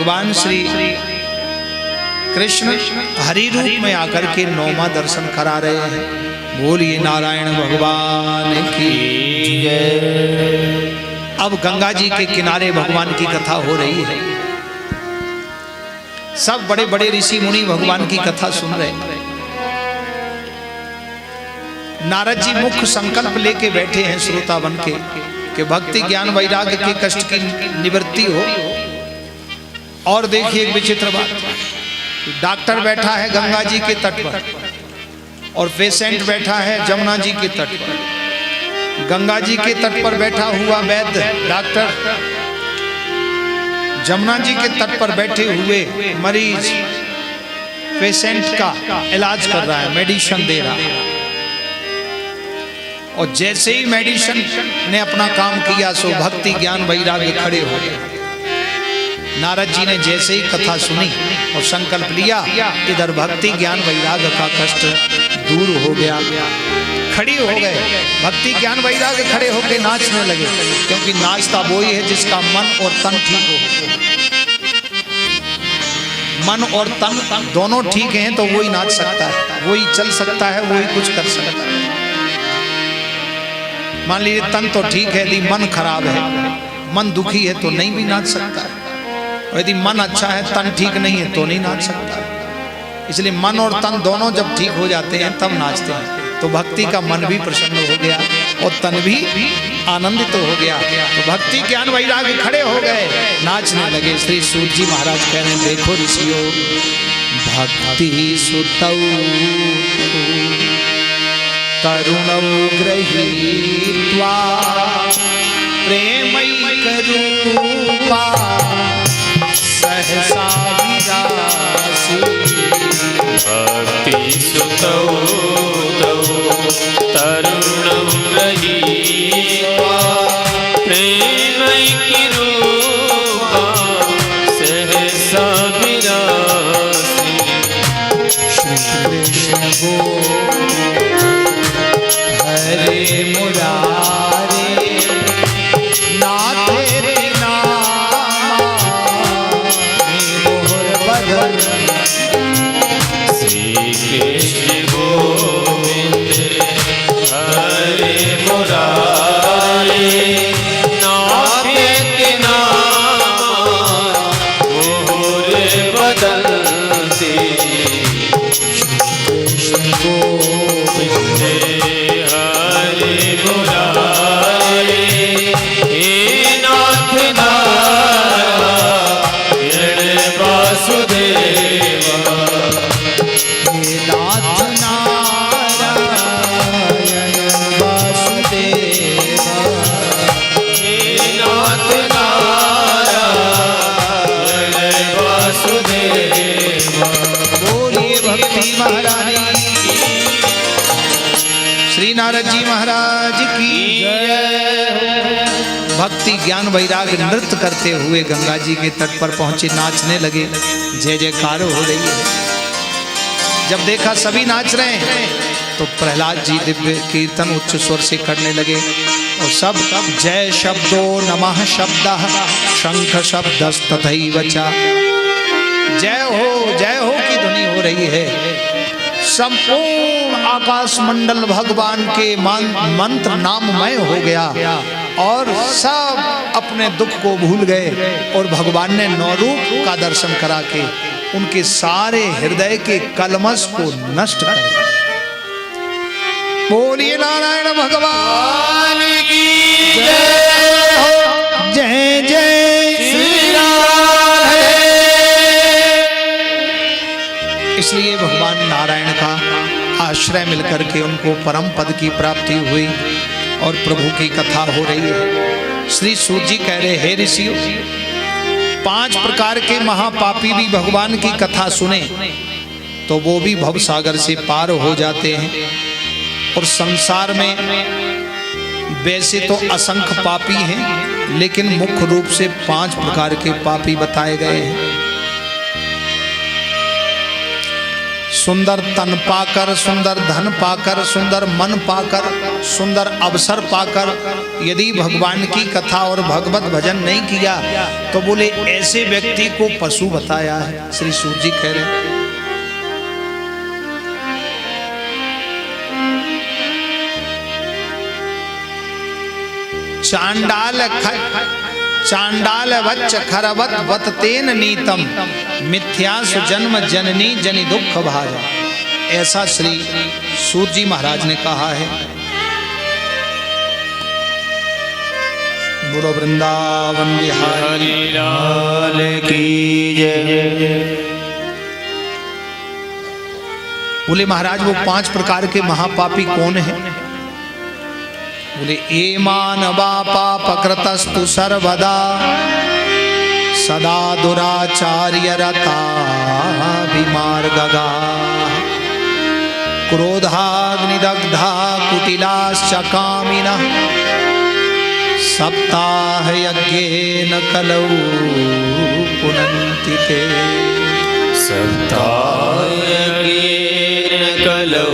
भगवान श्री कृष्ण हरि रूप में आकर के नौमा दर्शन करा रहे हैं। बोलिए नारायण भगवान की जय। अब गंगा जी के किनारे भगवान की कथा हो रही है। सब बड़े बड़े ऋषि मुनि भगवान की कथा सुन रहे हैं। नारद जी मुख्य संकल्प लेके बैठे हैं श्रोता बन के कि भक्ति ज्ञान वैराग्य के कष्ट की निवृत्ति हो। और देखिए एक विचित्र बात, डॉक्टर बैठा है गंगा जी के तट पर और पेशेंट बैठा है जमुना जी के तट पर। गंगा जी के तट पर बैठा हुआ वैद्य डॉक्टर जमुना जी के तट पर बैठे हुए मरीज पेशेंट का इलाज कर रहा है, मेडिसिन दे रहा है। और जैसे ही मेडिसिन ने अपना काम किया सो भक्ति ज्ञान वैराग्य खड़े हो गए। नारद जी ने जैसे ही कथा सुनी और संकल्प लिया, इधर भक्ति ज्ञान वैराग्य का कष्ट दूर हो गया। खड़ी हो गए, भक्ति ज्ञान वैराग्य खड़े होकर नाचने लगे, क्योंकि नाचता वो ही है जिसका मन और तन ठीक हो। मन और तन दोनों ठीक हैं तो वही नाच सकता है, वही चल सकता है, वही कुछ कर सकता है। मान लीजिए तन तो ठीक है, यदि मन खराब है, मन दुखी है तो नहीं भी नाच सकता है। और यदि मन अच्छा है तन ठीक नहीं है तो नहीं नाच सकता। इसलिए मन और तन दोनों जब ठीक हो जाते हैं तब नाचते हैं। तो भक्ति का मन भी प्रसन्न हो गया और तन भी आनंदित हो गया। तो भक्ति ज्ञान वैराग्य खड़े हो गए, नाचने लगे। श्री सूत जी महाराज कह रहे हैं, देखो ऋषियों, भक्ति सुतौ तरुणौ गृहीत्वा प्रेमैक रूपा सहसा विरासी। भक्ति सुतौ तरुणं गृहीत्वा प्रेमैक रूपा सहसा विरासी। श्री कृष्ण हरे मुरारे नाथे श्री कृष्ण गोविंद हरे मुरारे नाथे के नाम मोर बदलते। कृष्ण गोविंद हरे मुरारे हे नाथ नारायण वासुदेवा। नाथ नारायण वासुदेवा। हे नाथ नारायण वासुदेवा। बोलिए भक्ति महारानी श्री नारद जी महाराज की जय। भक्ति ज्ञान वैराग्य नृत्य करते हुए गंगा जी के तट पर पहुंचे, नाचने लगे। जय जयकार हो रही है। जब देखा सभी नाच रहे हैं तो प्रहलाद जी दिव्य कीर्तन उच्च स्वर से करने लगे और सब जय शब्दो नमः शब्दः शंख शब्दस्तथैव च। जय हो की ध्वनि हो रही है। संपूर्ण आकाश मंडल भगवान के मंत्र नाममय हो गया और सब अपने दुख को भूल गए। और भगवान ने नौ रूप का दर्शन करा के उनके सारे हृदय के कलमश को नष्ट कर दिया। बोलिए नारायण भगवान की जय हो। जय जय श्री राधे। इसलिए भगवान नारायण का आश्रय मिलकर के उनको परम पद की प्राप्ति हुई और प्रभु की कथा हो रही है। श्री सूत जी कह रहे, हे ऋषियों, 5 प्रकार के महापापी भी भगवान की कथा सुने तो वो भी भव सागर से पार हो जाते हैं। और संसार में वैसे तो असंख्य पापी हैं, लेकिन मुख्य रूप से 5 प्रकार के पापी बताए गए हैं। सुंदर तन पाकर, सुंदर धन पाकर, सुंदर मन पाकर, सुंदर अवसर पाकर यदि भगवान की कथा और भगवत भजन नहीं किया तो बोले ऐसे व्यक्ति को पशु बताया है। श्री सूत जी कह रहे चांडाल वच्च खरवत वत तेन नीतम मिथ्यासु जन्म जननी जनि दुख भाजा। ऐसा श्री सूत जी महाराज ने कहा है। बोलो वृंदावन बिहारी लाल की जय। बोले महाराज वो 5 प्रकार के महापापी कौन है? बोले ए मानवा पापकृतस्तु सर्वदा सदा दुराचार्य रता विमार्गगा क्रोधाग्निदग्धा कुटिलाश्च कामिनः सप्ताह यज्ञेन कलौ पुनन्ति ते। सप्ताह यज्ञेन कलौ